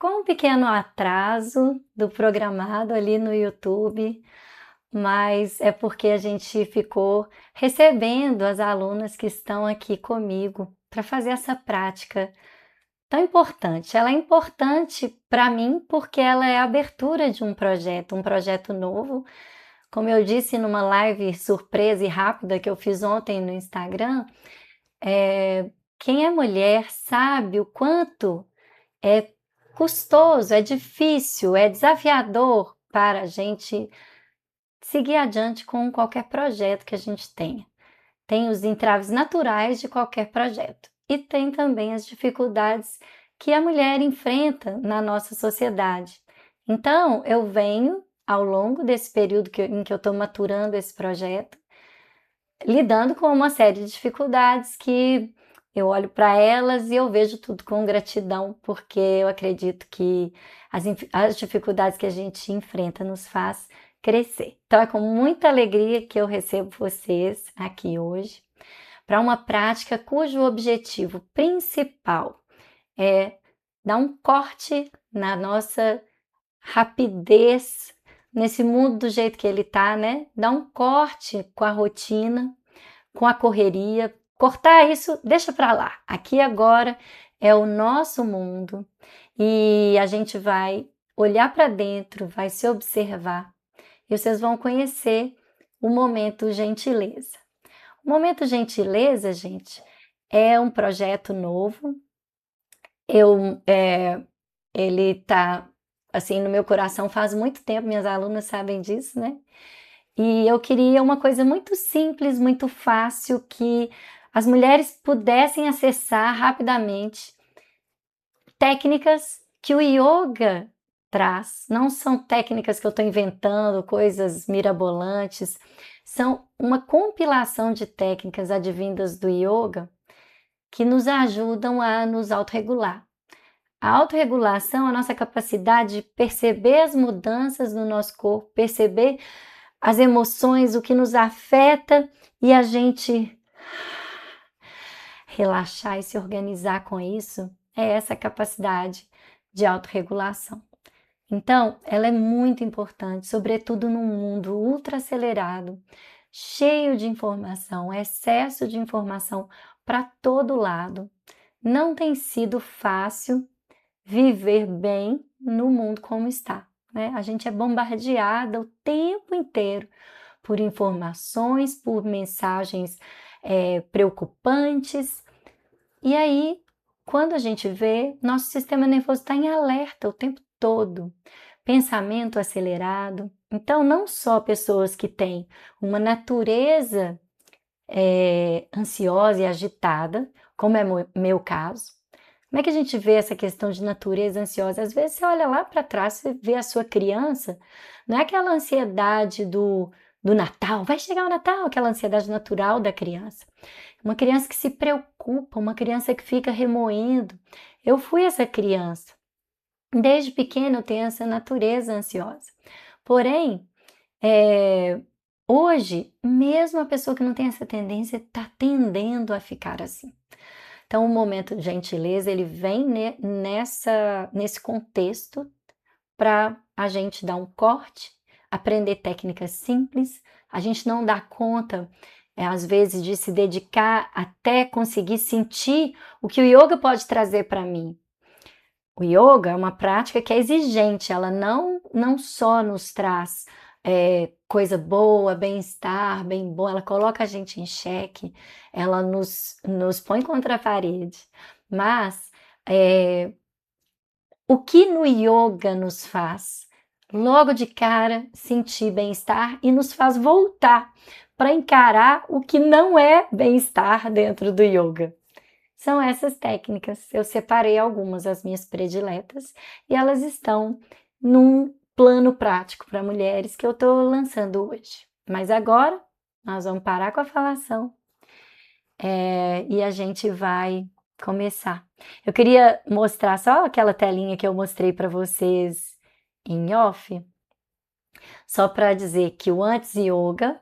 Com um pequeno atraso do programado ali no YouTube, mas é porque a gente ficou recebendo as alunas que estão aqui comigo para fazer essa prática tão importante. Ela é importante para mim porque ela é a abertura de um projeto novo. Como eu disse numa live surpresa e rápida que eu fiz ontem no Instagram, quem é mulher sabe o quanto é custoso, é difícil, é desafiador para a gente seguir adiante com qualquer projeto que a gente tenha. Tem os entraves naturais de qualquer projeto e tem também as dificuldades que a mulher enfrenta na nossa sociedade. Então, eu venho, ao longo desse período em que eu estou maturando esse projeto, lidando com uma série de dificuldades que eu olho para elas e eu vejo tudo com gratidão, porque eu acredito que as dificuldades que a gente enfrenta nos faz crescer. Então é com muita alegria que eu recebo vocês aqui hoje para uma prática cujo objetivo principal é dar um corte na nossa rapidez nesse mundo do jeito que ele tá, né? Dar um corte com a rotina, com a correria, cortar isso, deixa para lá. Aqui agora é o nosso mundo e a gente vai olhar para dentro, vai se observar e vocês vão conhecer o momento gentileza. O momento gentileza, gente, é um projeto novo. Ele tá assim no meu coração faz muito tempo, minhas alunas sabem disso, né? E eu queria uma coisa muito simples, muito fácil, que as mulheres pudessem acessar rapidamente. Técnicas que o yoga traz. Não são técnicas que eu estou inventando, coisas mirabolantes. São uma compilação de técnicas advindas do yoga que nos ajudam a nos autorregular. A autorregulação é a nossa capacidade de perceber as mudanças no nosso corpo, perceber as emoções, o que nos afeta e a gente relaxar e se organizar com isso. É essa capacidade de autorregulação. Então, ela é muito importante, sobretudo num mundo ultra acelerado, cheio de informação, excesso de informação para todo lado. Não tem sido fácil viver bem no mundo como está, né? A gente é bombardeada o tempo inteiro por informações, por mensagens preocupantes. E aí, quando a gente vê, nosso sistema nervoso está em alerta o tempo todo, pensamento acelerado. Então, não só pessoas que têm uma natureza ansiosa e agitada, como é meu caso. Como é que a gente vê essa questão de natureza ansiosa? Às vezes você olha lá para trás, você vê a sua criança, não é aquela ansiedade do Natal, vai chegar o Natal, aquela ansiedade natural da criança. Uma criança que se preocupa, uma criança que fica remoendo. Eu fui essa criança. Desde pequena eu tenho essa natureza ansiosa. Porém, hoje, mesmo a pessoa que não tem essa tendência está tendendo a ficar assim. Então, o momento de gentileza, ele vem nesse contexto para a gente dar um corte, aprender técnicas simples, a gente não dá conta, às vezes, de se dedicar até conseguir sentir o que o yoga pode trazer para mim. O yoga é uma prática que é exigente, ela não só nos traz coisa boa, bem-estar, bem bom, ela coloca a gente em xeque, ela nos põe contra a parede, mas o que no yoga nos faz? Logo de cara, sentir bem-estar e nos faz voltar para encarar o que não é bem-estar dentro do yoga. São essas técnicas. Eu separei algumas, as minhas prediletas, e elas estão num plano prático para mulheres que eu estou lançando hoje. Mas agora, nós vamos parar com a falação e a gente vai começar. Eu queria mostrar só aquela telinha que eu mostrei para vocês em off, só para dizer que o Antes Yoga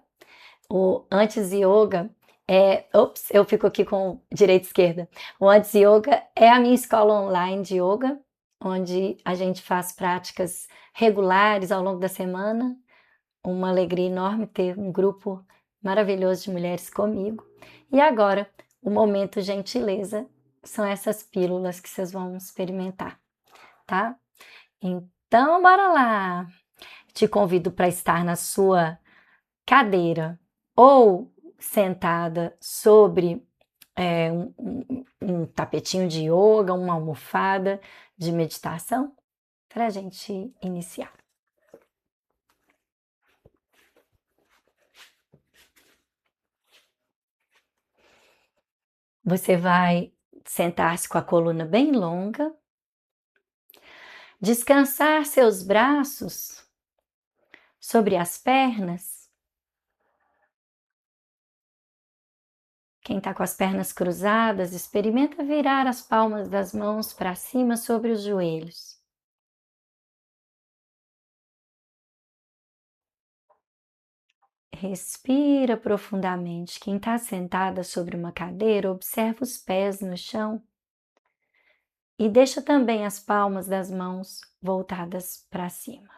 eu fico aqui com direita e esquerda. O Antes Yoga é a minha escola online de yoga. onde a gente faz práticas regulares ao longo da semana. Uma alegria enorme ter um grupo maravilhoso de mulheres comigo. E agora, o momento gentileza são essas pílulas que vocês vão experimentar, tá? Então, bora lá! Te convido para estar na sua cadeira ou sentada sobre um tapetinho de yoga, uma almofada de meditação, para a gente iniciar. Você vai sentar-se com a coluna bem longa, descansar seus braços sobre as pernas. Quem está com as pernas cruzadas, experimenta virar as palmas das mãos para cima sobre os joelhos. Respira profundamente. Quem está sentada sobre uma cadeira, observa os pés no chão e deixa também as palmas das mãos voltadas para cima.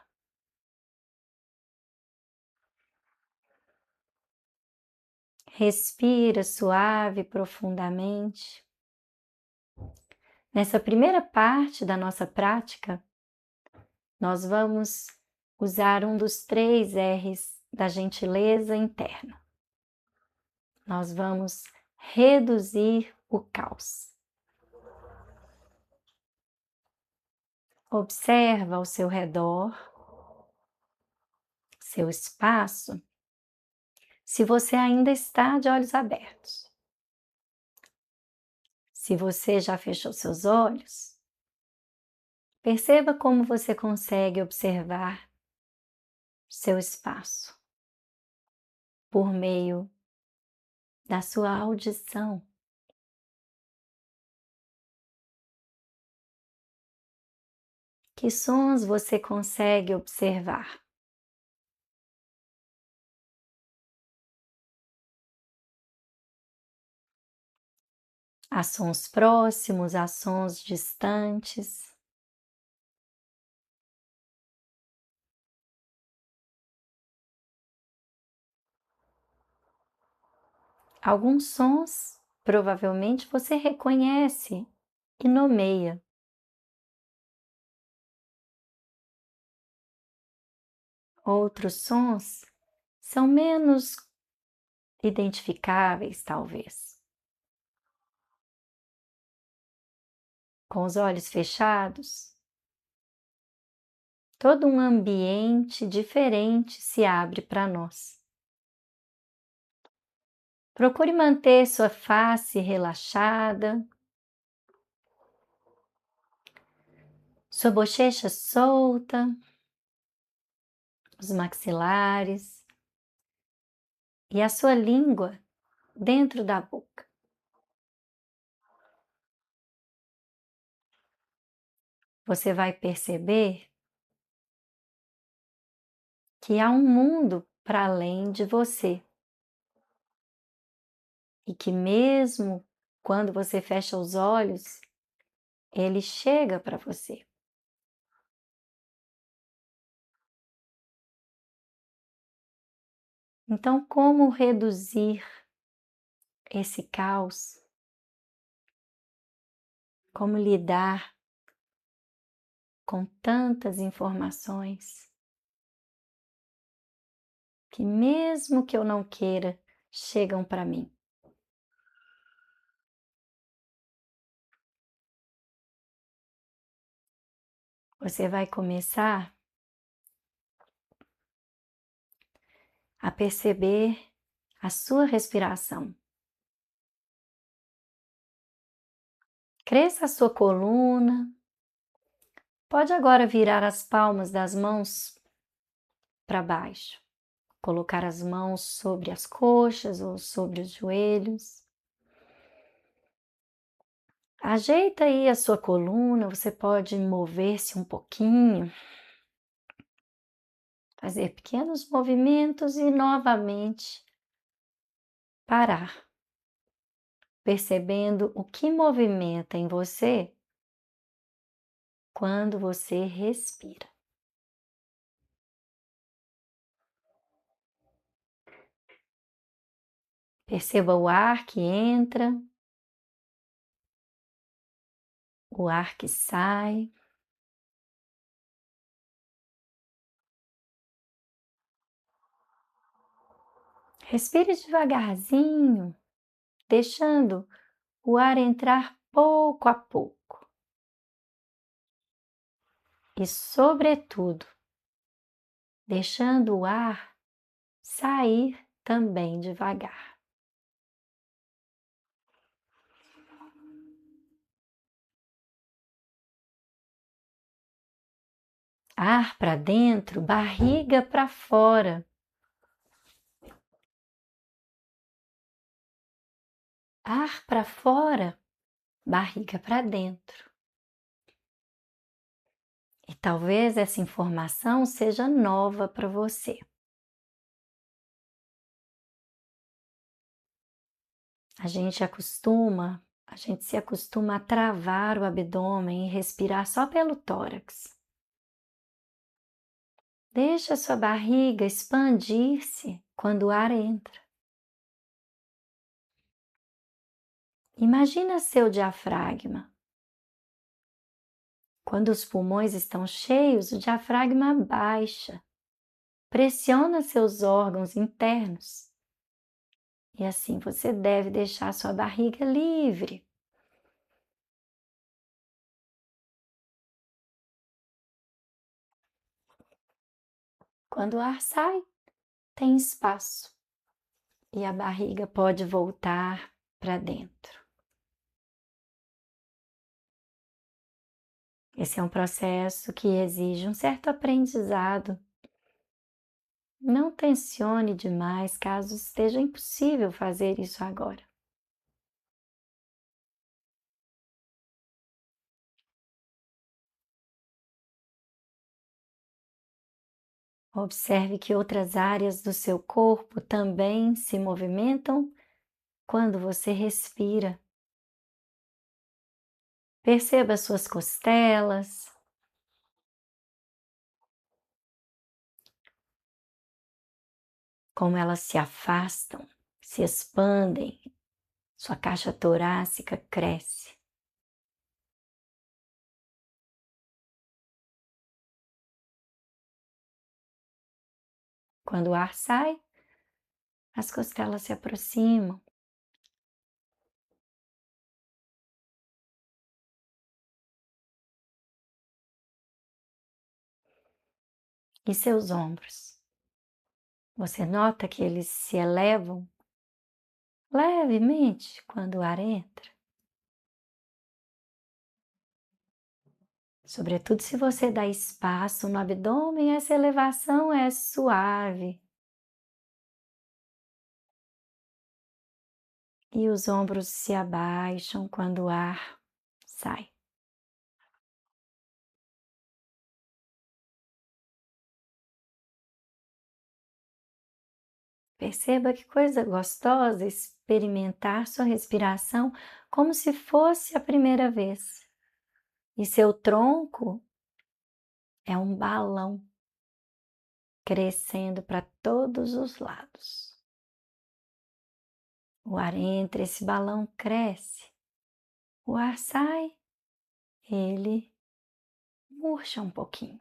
Respira suave e profundamente. Nessa primeira parte da nossa prática, nós vamos usar um dos 3 R's da gentileza interna. Nós vamos reduzir o caos. Observa ao seu redor, seu espaço, se você ainda está de olhos abertos. Se você já fechou seus olhos, perceba como você consegue observar seu espaço por meio da sua audição. Que sons você consegue observar? Há sons próximos, há sons distantes. Alguns sons provavelmente você reconhece e nomeia. Outros sons são menos identificáveis, talvez. Com os olhos fechados, todo um ambiente diferente se abre para nós. Procure manter sua face relaxada, sua bochecha solta, os maxilares e a sua língua dentro da boca. Você vai perceber que há um mundo para além de você e que mesmo quando você fecha os olhos, ele chega para você. Então, como reduzir esse caos? Como lidar com tantas informações que, mesmo que eu não queira, chegam para mim? Você vai começar a perceber a sua respiração. Cresça a sua coluna. Pode agora virar as palmas das mãos para baixo. Colocar as mãos sobre as coxas ou sobre os joelhos. Ajeita aí a sua coluna, você pode mover-se um pouquinho, fazer pequenos movimentos e novamente parar, percebendo o que movimenta em você quando você respira. Perceba o ar que entra, o ar que sai. Respire devagarzinho, deixando o ar entrar pouco a pouco. E, sobretudo, deixando o ar sair também devagar. Ar para dentro, barriga para fora. Ar para fora, barriga para dentro. E talvez essa informação seja nova para você. A gente se acostuma a travar o abdômen e respirar só pelo tórax. Deixa a sua barriga expandir-se quando o ar entra. Imagina seu diafragma. Quando os pulmões estão cheios, o diafragma baixa, pressiona seus órgãos internos. E assim você deve deixar sua barriga livre. Quando o ar sai, tem espaço e a barriga pode voltar para dentro. Esse é um processo que exige um certo aprendizado. Não tensione demais caso esteja impossível fazer isso agora. Observe que outras áreas do seu corpo também se movimentam quando você respira. Perceba suas costelas, como elas se afastam, se expandem, sua caixa torácica cresce. Quando o ar sai, as costelas se aproximam. E seus ombros? Você nota que eles se elevam levemente quando o ar entra? Sobretudo se você dá espaço no abdômen, essa elevação é suave. E os ombros se abaixam quando o ar sai. Perceba que coisa gostosa experimentar sua respiração como se fosse a primeira vez. E seu tronco é um balão crescendo para todos os lados. O ar entra, esse balão cresce. O ar sai, ele murcha um pouquinho.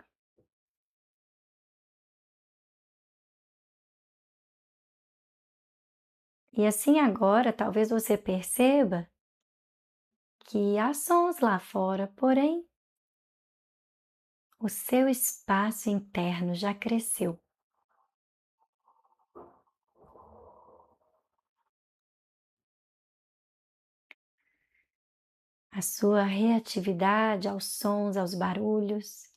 E assim agora, talvez você perceba que há sons lá fora, porém, o seu espaço interno já cresceu. A sua reatividade aos sons, aos barulhos,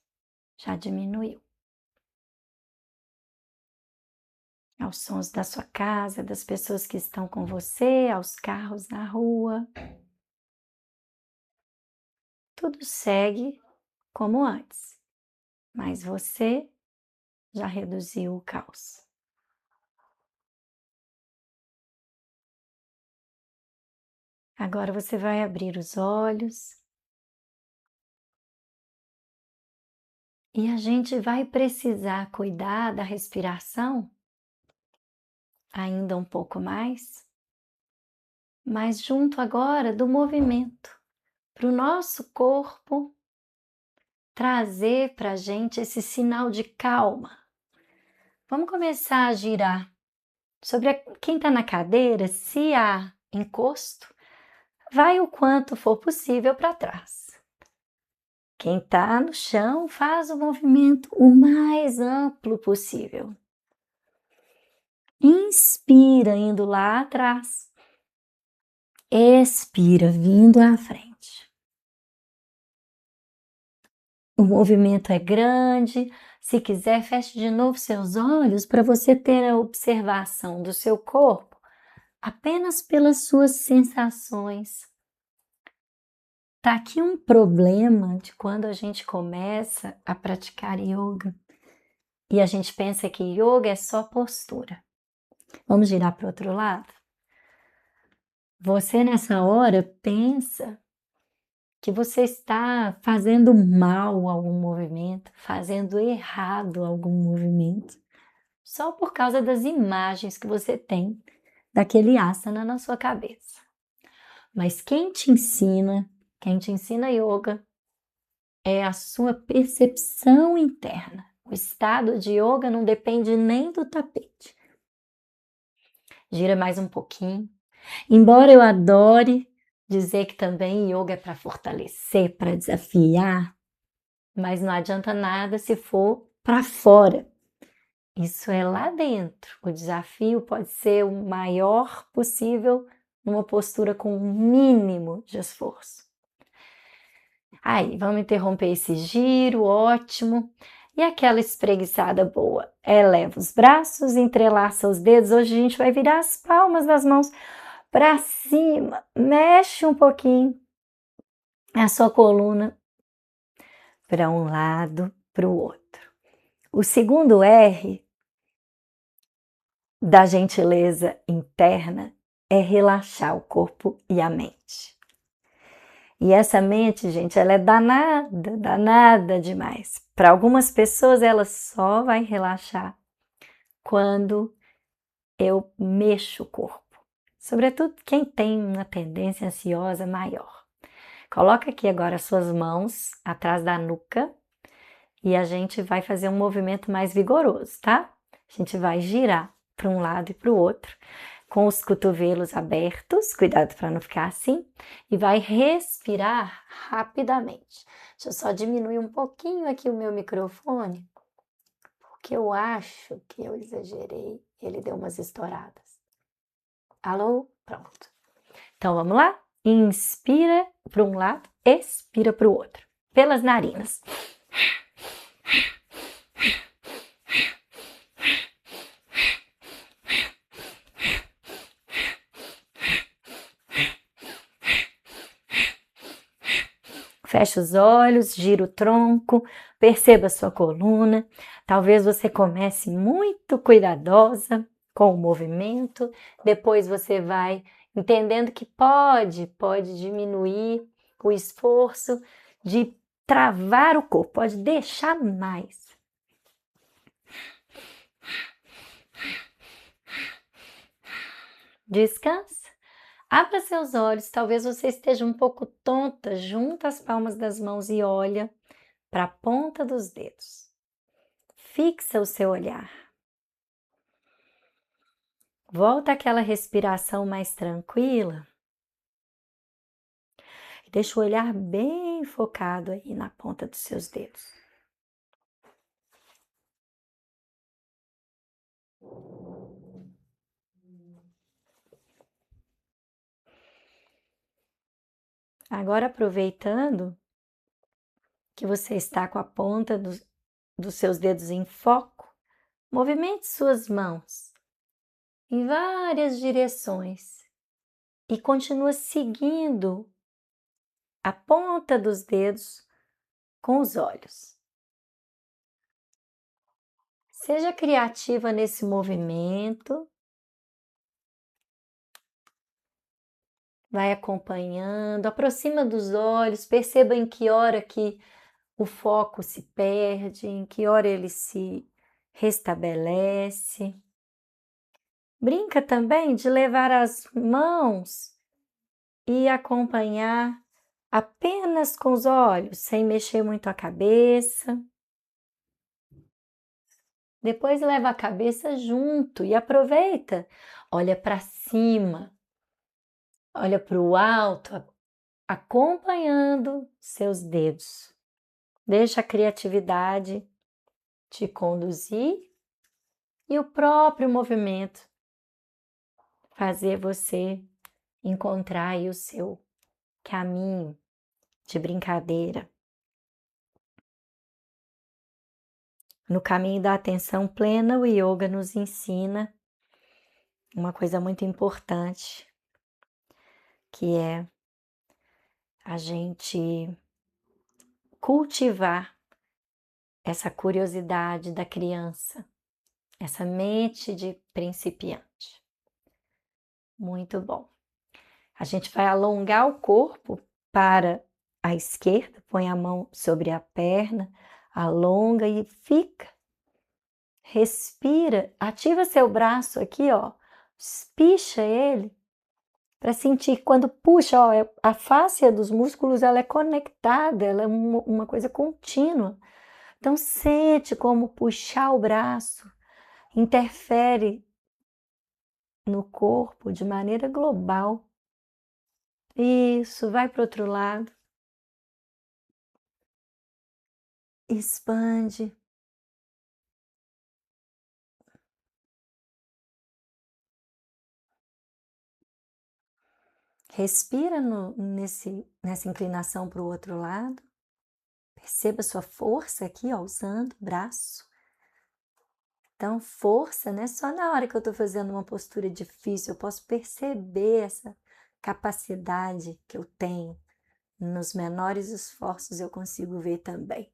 já diminuiu. Aos sons da sua casa, das pessoas que estão com você, aos carros na rua. Tudo segue como antes, mas você já reduziu o caos. Agora você vai abrir os olhos E a gente vai precisar cuidar da respiração ainda um pouco mais, mas junto agora do movimento, para o nosso corpo trazer para a gente esse sinal de calma. Vamos começar a girar. Quem está na cadeira, se há encosto, vai o quanto for possível para trás. Quem está no chão faz o movimento o mais amplo possível. Inspira indo lá atrás. Expira vindo à frente. O movimento é grande. Se quiser, feche de novo seus olhos para você ter a observação do seu corpo apenas pelas suas sensações. Tá aqui um problema de quando a gente começa a praticar yoga e a gente pensa que yoga é só postura. Vamos girar para o outro lado? Você nessa hora pensa que você está fazendo mal algum movimento, fazendo errado algum movimento, só por causa das imagens que você tem daquele asana na sua cabeça. Mas quem te ensina yoga é a sua percepção interna. O estado de yoga não depende nem do tapete. Gira mais um pouquinho. Embora eu adore dizer que também yoga é para fortalecer, para desafiar, mas não adianta nada se for para fora. Isso é lá dentro. O desafio pode ser o maior possível numa postura com o mínimo de esforço. Aí, vamos interromper esse giro, ótimo. E aquela espreguiçada boa. Eleva os braços, entrelaça os dedos. Hoje a gente vai virar as palmas das mãos para cima. Mexe um pouquinho a sua coluna para um lado, para o outro. O segundo R da gentileza interna é relaxar o corpo e a mente. E essa mente, gente, ela é danada demais. Para algumas pessoas, ela só vai relaxar quando eu mexo o corpo. Sobretudo quem tem uma tendência ansiosa maior. Coloca aqui agora as suas mãos atrás da nuca e a gente vai fazer um movimento mais vigoroso, tá? A gente vai girar para um lado e para o outro, com os cotovelos abertos, cuidado para não ficar assim, e vai respirar rapidamente. Deixa eu só diminuir um pouquinho aqui o meu microfone, porque eu acho que eu exagerei, ele deu umas estouradas. Alô? Pronto. Então vamos lá? Inspira para um lado, expira para o outro, pelas narinas. Fecha os olhos, gira o tronco, perceba a sua coluna. Talvez você comece muito cuidadosa com o movimento, depois você vai entendendo que pode diminuir o esforço de travar o corpo, pode deixar mais. Descansa. Abra seus olhos, talvez você esteja um pouco tonta, junta as palmas das mãos e olha para a ponta dos dedos. Fixa o seu olhar. Volta àquela respiração mais tranquila. E deixa o olhar bem focado aí na ponta dos seus dedos. Agora, aproveitando que você está com a ponta dos seus dedos em foco, movimente suas mãos em várias direções e continua seguindo a ponta dos dedos com os olhos. Seja criativa nesse movimento. Vai acompanhando, aproxima dos olhos, perceba em que hora que o foco se perde, em que hora ele se restabelece. Brinca também de levar as mãos e acompanhar apenas com os olhos, sem mexer muito a cabeça. Depois leva a cabeça junto e aproveita. Olha para cima, olha para o alto, acompanhando seus dedos. Deixa a criatividade te conduzir e o próprio movimento fazer você encontrar aí o seu caminho de brincadeira. No caminho da atenção plena, o yoga nos ensina uma coisa muito importante, que é a gente cultivar essa curiosidade da criança, essa mente de principiante. Muito bom. A gente vai alongar o corpo para a esquerda, põe a mão sobre a perna, alonga e fica. Respira, ativa seu braço aqui, ó, espicha ele para sentir quando puxa, ó, a fáscia dos músculos ela é conectada, ela é uma coisa contínua. Então sente como puxar o braço interfere no corpo de maneira global. Isso, vai para o outro lado. Expande. Respira nessa inclinação para o outro lado. Perceba sua força aqui, ó, usando o braço. Então, força não é só na hora que eu estou fazendo uma postura difícil, eu posso perceber essa capacidade que eu tenho. Nos menores esforços eu consigo ver também.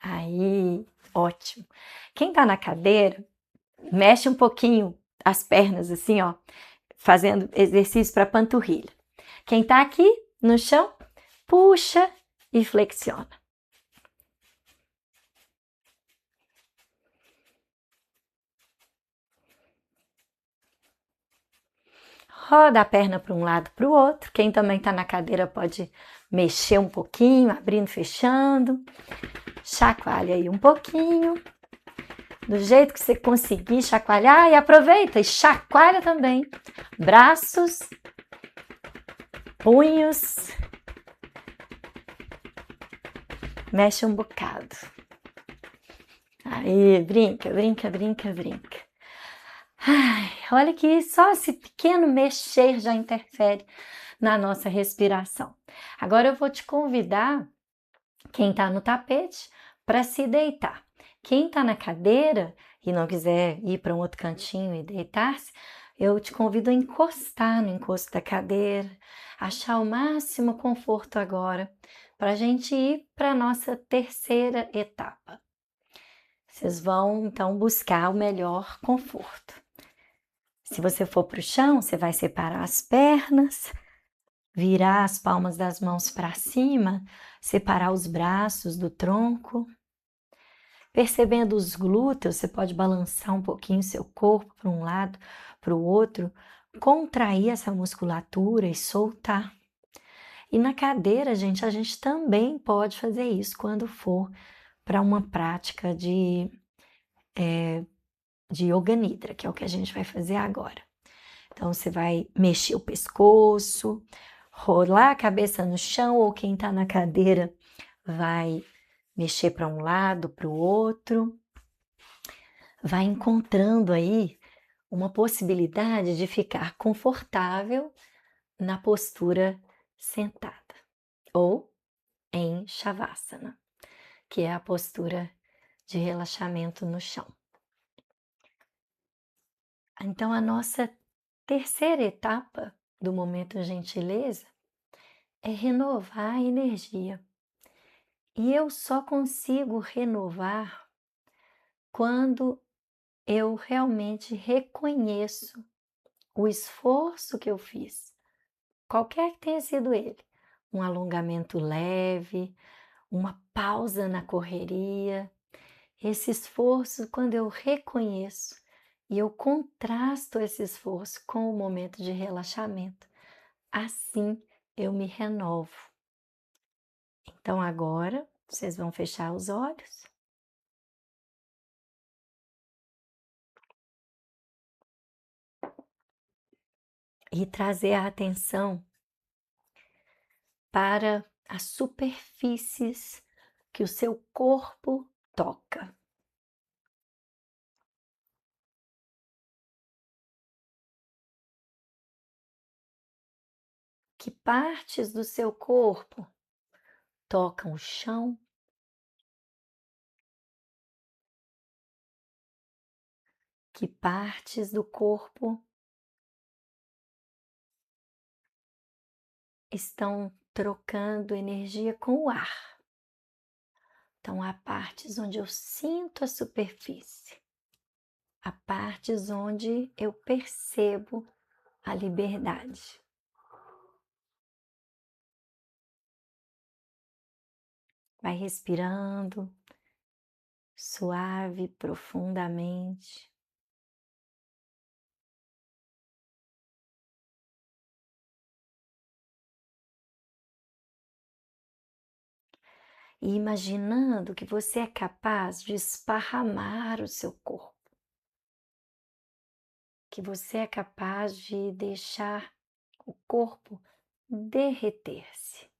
Aí, ótimo. Quem está na cadeira, mexe um pouquinho as pernas assim, ó, fazendo exercício para panturrilha. Quem está aqui no chão, puxa e flexiona. Roda a perna para um lado para o outro. Quem também está na cadeira pode mexer um pouquinho, abrindo, fechando. Chacoalha aí um pouquinho. Do jeito que você conseguir chacoalhar e aproveita e chacoalha também. Braços, punhos. Mexe um bocado. Aí, brinca, brinca, brinca, brinca. Ai, olha que só esse pequeno mexer já interfere na nossa respiração. Agora eu vou te convidar, quem está no tapete, para se deitar. Quem está na cadeira e não quiser ir para um outro cantinho e deitar-se, eu te convido a encostar no encosto da cadeira, achar o máximo conforto agora, para a gente ir para a nossa terceira etapa. Vocês vão, então, buscar o melhor conforto. Se você for para o chão, você vai separar as pernas, virar as palmas das mãos para cima, separar os braços do tronco. Percebendo os glúteos, você pode balançar um pouquinho seu corpo para um lado, para o outro, contrair essa musculatura e soltar. E na cadeira, gente, a gente também pode fazer isso quando for para uma prática de Yoga Nidra, que é o que a gente vai fazer agora. Então, você vai mexer o pescoço, rolar a cabeça no chão, ou quem está na cadeira vai mexer para um lado, para o outro. Vai encontrando aí uma possibilidade de ficar confortável na postura sentada ou em Shavasana, que é a postura de relaxamento no chão. Então, a nossa terceira etapa do momento gentileza é renovar a energia. E eu só consigo renovar quando eu realmente reconheço o esforço que eu fiz, qualquer que tenha sido ele. Um alongamento leve, uma pausa na correria. Esse esforço, quando eu reconheço e eu contrasto esse esforço com o momento de relaxamento, assim eu me renovo. Então agora vocês vão fechar os olhos e trazer a atenção para as superfícies que o seu corpo toca. Que partes do seu corpo tocam o chão? Que partes do corpo estão trocando energia com o ar? Então, há partes onde eu sinto a superfície, há partes onde eu percebo a liberdade. Vai respirando suave, profundamente. E imaginando que você é capaz de esparramar o seu corpo, que você é capaz de deixar o corpo derreter-se.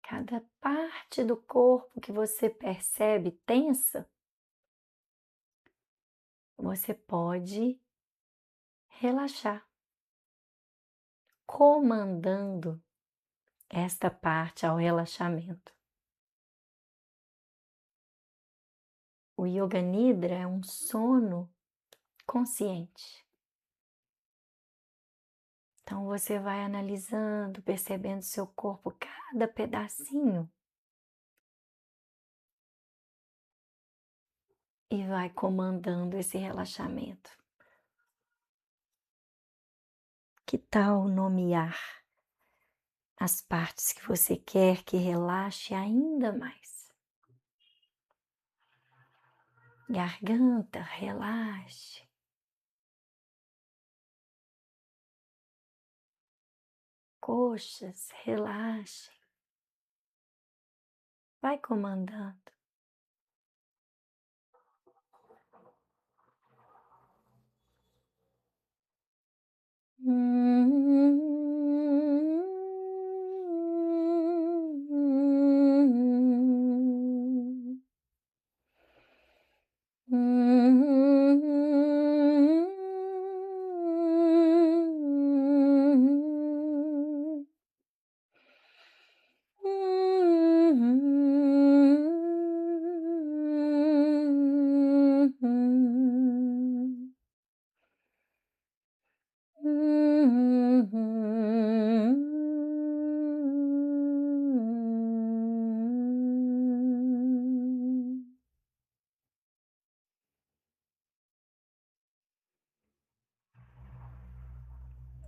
Cada parte do corpo que você percebe tensa, você pode relaxar, comandando esta parte ao relaxamento. O Yoga Nidra é um sono consciente. Então você vai analisando, percebendo seu corpo, cada pedacinho, e vai comandando esse relaxamento. Que tal nomear as partes que você quer que relaxe ainda mais? Garganta, relaxe. Coxas, relaxe. Vai comandando.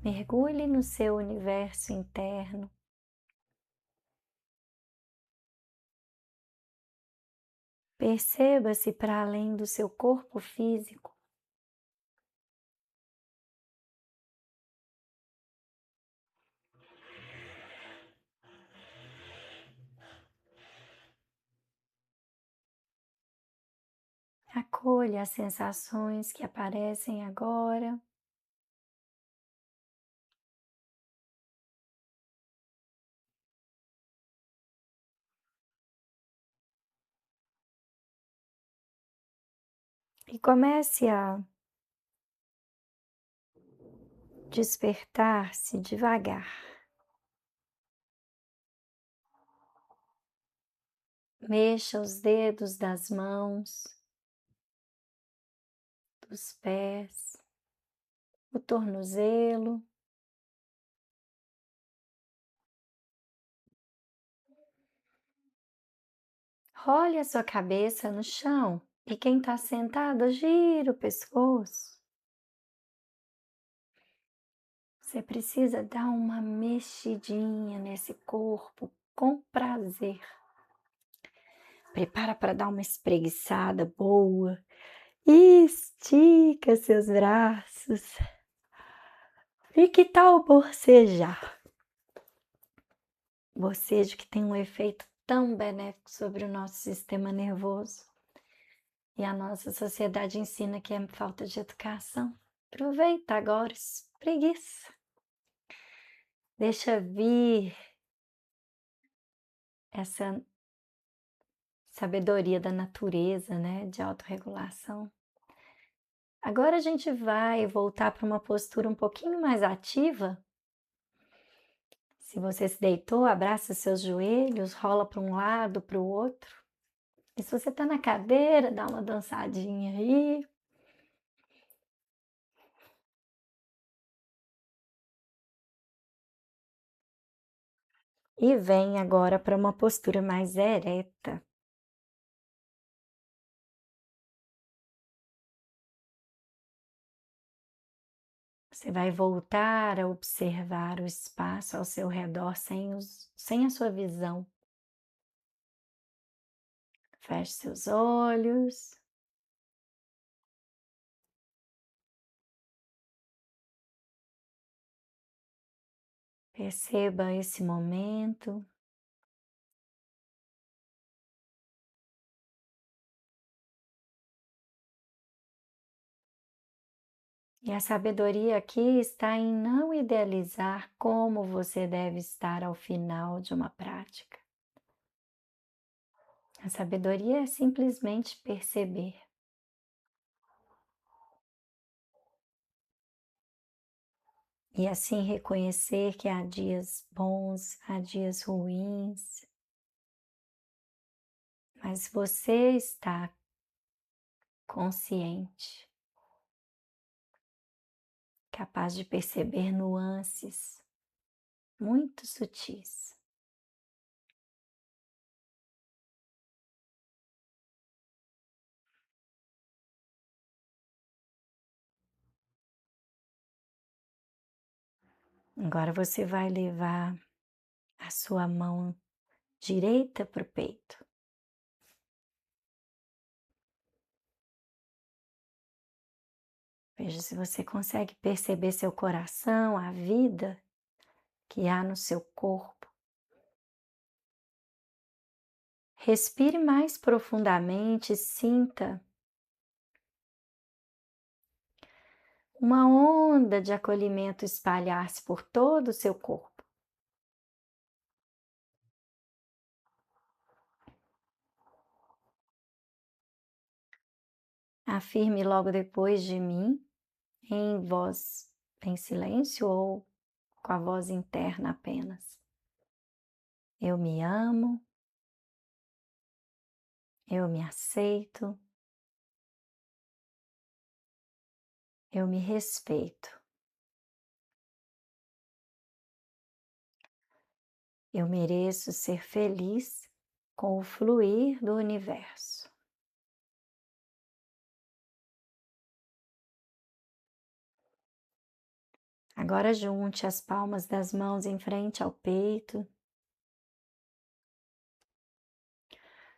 Mergulhe no seu universo interno. Perceba-se para além do seu corpo físico. Acolha as sensações que aparecem agora. E comece a despertar-se devagar. Mexa os dedos das mãos, dos pés, o tornozelo. Role a sua cabeça no chão. E quem está sentado, gira o pescoço. Você precisa dar uma mexidinha nesse corpo com prazer. Prepara para dar uma espreguiçada boa. Estica seus braços. E que tal bocejar? Bocejo que tem um efeito tão benéfico sobre o nosso sistema nervoso. E a nossa sociedade ensina que é falta de educação. Aproveita agora, espreguiça. Deixa vir essa sabedoria da natureza, né? De autorregulação. Agora a gente vai voltar para uma postura um pouquinho mais ativa. Se você se deitou, abraça seus joelhos, rola para um lado, para o outro. E se você está na cadeira, dá uma dançadinha aí. E vem agora para uma postura mais ereta. Você vai voltar a observar o espaço ao seu redor sem a sua visão. Feche seus olhos. Perceba esse momento. E a sabedoria aqui está em não idealizar como você deve estar ao final de uma prática. A sabedoria é simplesmente perceber. E assim reconhecer que há dias bons, há dias ruins, mas você está consciente, capaz de perceber nuances muito sutis. Agora você vai levar a sua mão direita para o peito. Veja se você consegue perceber seu coração, a vida que há no seu corpo. Respire mais profundamente e sinta uma onda de acolhimento espalhar-se por todo o seu corpo. Afirme logo depois de mim, em voz em silêncio ou com a voz interna apenas. Eu me amo, eu me aceito, eu me respeito. Eu mereço ser feliz com o fluir do universo. Agora junte as palmas das mãos em frente ao peito.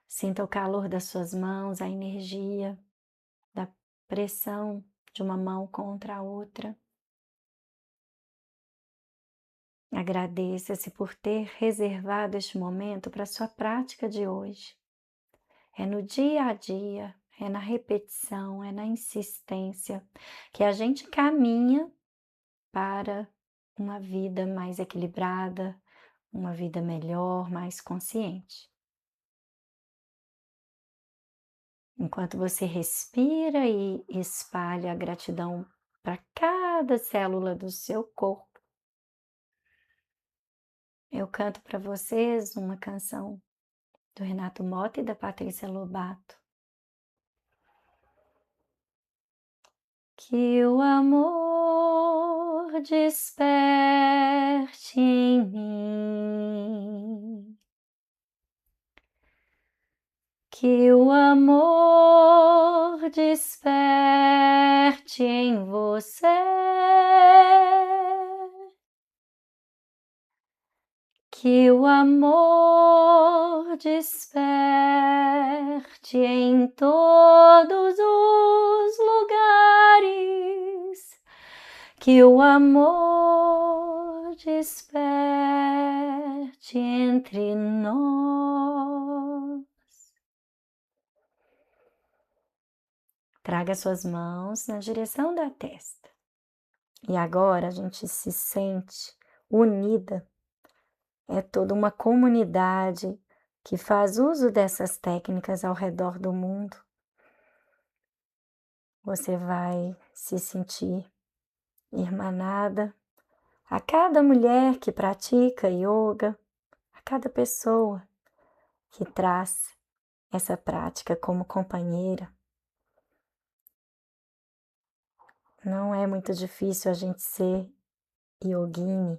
Sinta o calor das suas mãos, a energia da pressão de uma mão contra a outra. Agradeça-se por ter reservado este momento para a sua prática de hoje. É no dia a dia, é na repetição, é na insistência que a gente caminha para uma vida mais equilibrada, uma vida melhor, mais consciente. Enquanto você respira e espalha a gratidão para cada célula do seu corpo, eu canto para vocês uma canção do Renato Mota e da Patrícia Lobato. Que o amor desperte em mim. Que o amor desperte em você. Que o amor desperte em todos os lugares. Que o amor desperte entre nós. Traga suas mãos na direção da testa. E agora a gente se sente unida. É toda uma comunidade que faz uso dessas técnicas ao redor do mundo. Você vai se sentir irmanada a cada mulher que pratica yoga, a cada pessoa que traz essa prática como companheira. Não é muito difícil a gente ser yogini,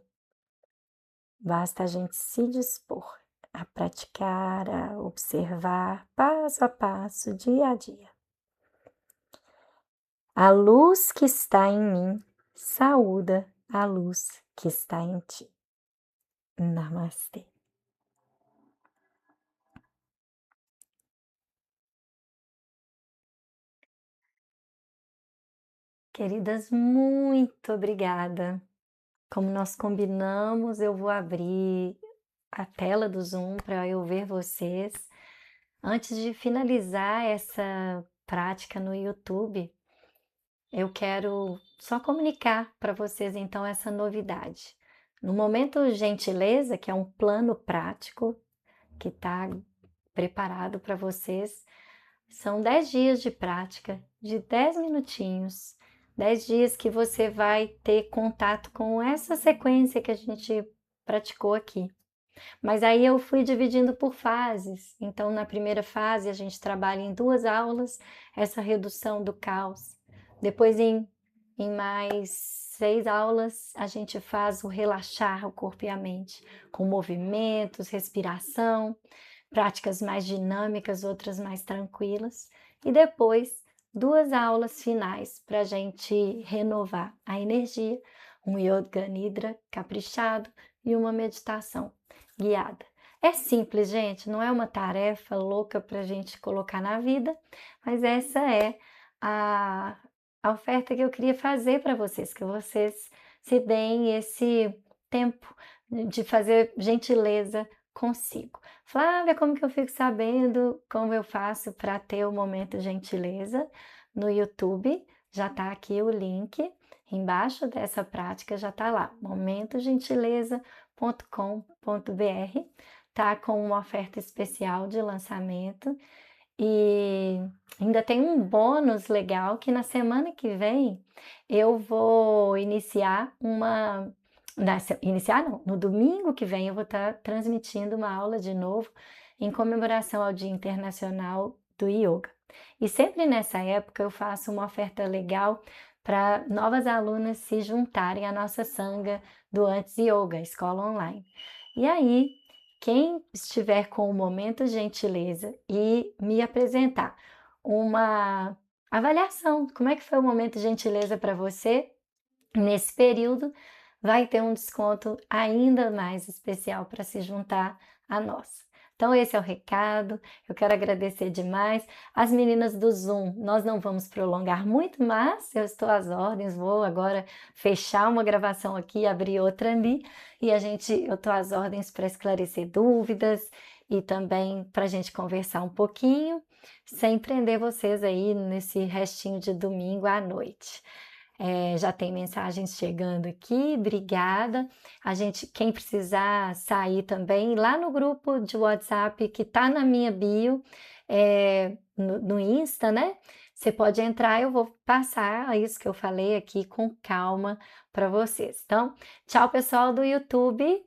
basta a gente se dispor a praticar, a observar passo a passo, dia a dia. A luz que está em mim saúda a luz que está em ti. Namastê. Queridas, muito obrigada. Como nós combinamos, eu vou abrir a tela do Zoom para eu ver vocês. Antes de finalizar essa prática no YouTube, eu quero só comunicar para vocês então essa novidade. No momento Gentileza, que é um plano prático que está preparado para vocês, são 10 dias de prática, de 10 minutinhos, 10 dias que você vai ter contato com essa sequência que a gente praticou aqui. Mas aí eu fui dividindo por fases. Então, na primeira fase, a gente trabalha em 2 aulas, essa redução do caos. Depois, em mais 6 aulas, a gente faz o relaxar o corpo e a mente, com movimentos, respiração, práticas mais dinâmicas, outras mais tranquilas. E depois, 2 aulas finais para a gente renovar a energia, um Yoga Nidra caprichado e uma meditação guiada. É simples, gente, não é uma tarefa louca para a gente colocar na vida, mas essa é a oferta que eu queria fazer para vocês, que vocês se deem esse tempo de fazer gentileza consigo. Flávia, como que eu fico sabendo como eu faço para ter o momento gentileza? No YouTube já está aqui o link, embaixo dessa prática já está lá, momentogentileza.com.br, tá com uma oferta especial de lançamento e ainda tem um bônus legal que na semana que vem eu vou iniciar uma... Iniciar não, no domingo que vem eu vou estar transmitindo uma aula de novo em comemoração ao Dia Internacional do Yoga. E sempre nessa época eu faço uma oferta legal para novas alunas se juntarem à nossa sanga do Antes Yoga, escola online. E aí, quem estiver com o momento gentileza e me apresentar uma avaliação, como é que foi o momento gentileza para você nesse período, vai ter um desconto ainda mais especial para se juntar a nós. Então esse é o recado, eu quero agradecer demais. As meninas do Zoom, nós não vamos prolongar muito, mas eu estou às ordens, vou agora fechar uma gravação aqui, abrir outra ali, e eu estou às ordens para esclarecer dúvidas e também para a gente conversar um pouquinho, sem prender vocês aí nesse restinho de domingo à noite. Já tem mensagens chegando aqui, obrigada. Quem precisar sair também, lá no grupo de WhatsApp que tá na minha bio, no Insta, né? Você pode entrar, eu vou passar isso que eu falei aqui com calma para vocês. Então, tchau pessoal do YouTube